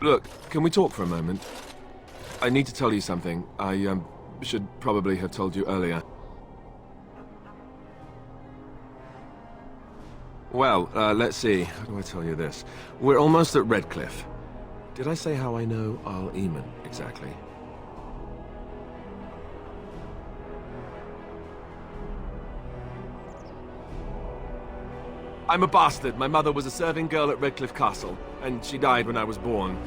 Look, can we talk for a moment? I need to tell you something. I, should probably have told you earlier. Well, let's see. How do I tell you this? We're almost at Redcliffe. Did I say how I know Al-Eamon exactly? I'm a bastard. My mother was a serving girl at Redcliffe Castle, and she died when I was born.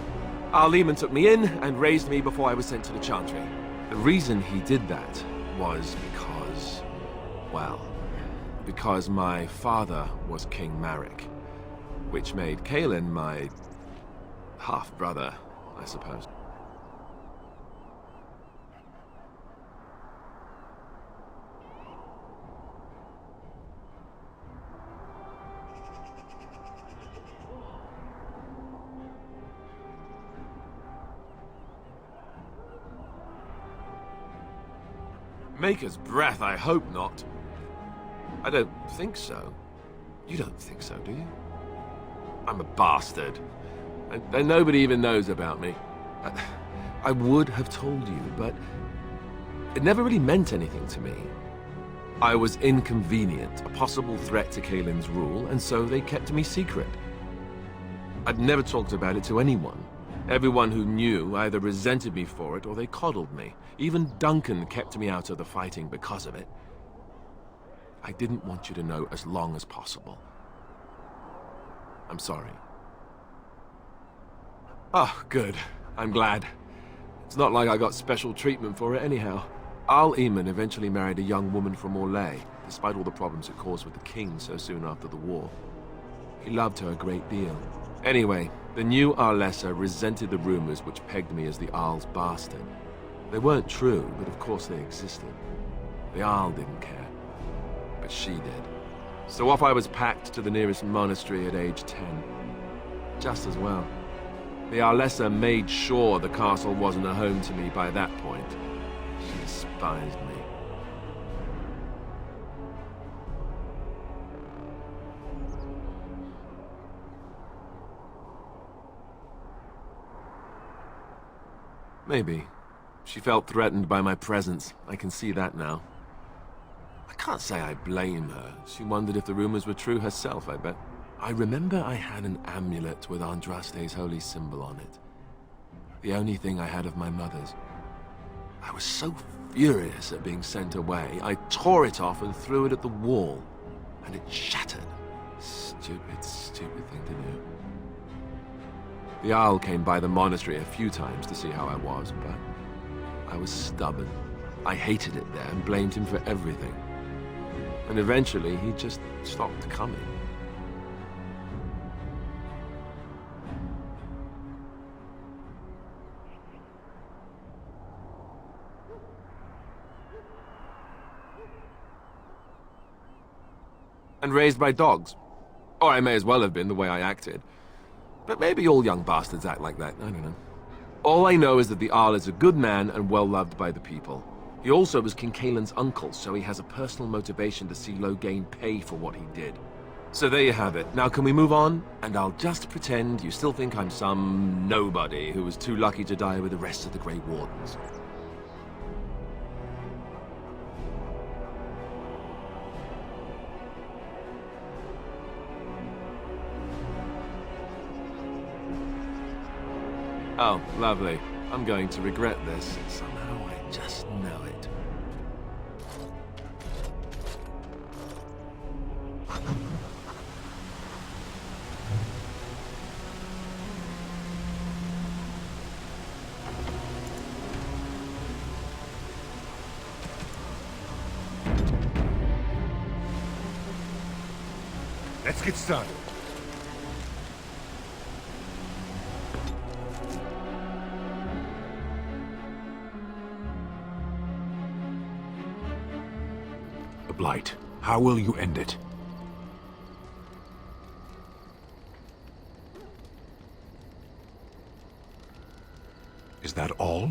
Al-Eamon took me in and raised me before I was sent to the Chantry. The reason he did that was because, well, because my father was King Marek, which made Kaelin my half-brother, I suppose. Maker's breath, I hope not. I don't think so. You don't think so, do you? I'm a bastard. And nobody even knows about me. I would have told you, but it never really meant anything to me. I was inconvenient, a possible threat to Kaelin's rule, and so they kept me secret. I'd never talked about it to anyone. Everyone who knew either resented me for it or they coddled me. Even Duncan kept me out of the fighting because of it. I didn't want you to know as long as possible. I'm sorry. Oh, good. I'm glad. It's not like I got special treatment for it anyhow. Al-Eamon eventually married a young woman from Orlais, despite all the problems it caused with the king so soon after the war. He loved her a great deal. Anyway, the new Alaister resented the rumors which pegged me as the Arl's bastard. They weren't true, but of course they existed. The Arl didn't care, but she did. So off I was packed to the nearest monastery at age 10. Just as well. The Alaister made sure the castle wasn't a home to me by that point. She despised me. Maybe. She felt threatened by my presence. I can see that now. I can't say I blame her. She wondered if the rumors were true herself, I bet. I remember I had an amulet with Andraste's holy symbol on it. The only thing I had of my mother's. I was so furious at being sent away, I tore it off and threw it at the wall. And it shattered. Stupid, stupid thing to do. The Owl came by the monastery a few times to see how I was, but I was stubborn. I hated it there and blamed him for everything. And eventually, he just stopped coming. And raised by dogs. Or I may as well have been, the way I acted. But maybe all young bastards act like that, I don't know. All I know is that the Arl is a good man and well-loved by the people. He also was King Kaelin's uncle, so he has a personal motivation to see Loghain pay for what he did. So there you have it. Now can we move on? And I'll just pretend you still think I'm some nobody who was too lucky to die with the rest of the Grey Wardens. Oh, lovely. I'm going to regret this. Somehow I just know it. Let's get started. The Blight. How will you end it? Is that all?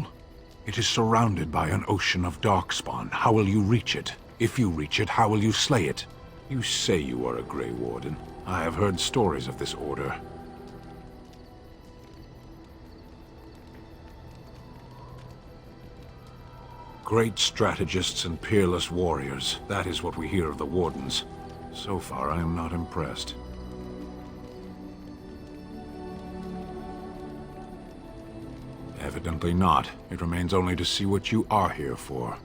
It is surrounded by an ocean of darkspawn. How will you reach it? If you reach it, how will you slay it? You say you are a Grey Warden. I have heard stories of this order. Great strategists and peerless warriors. That is what we hear of the Wardens. So far, I am not impressed. Evidently not. It remains only to see what you are here for.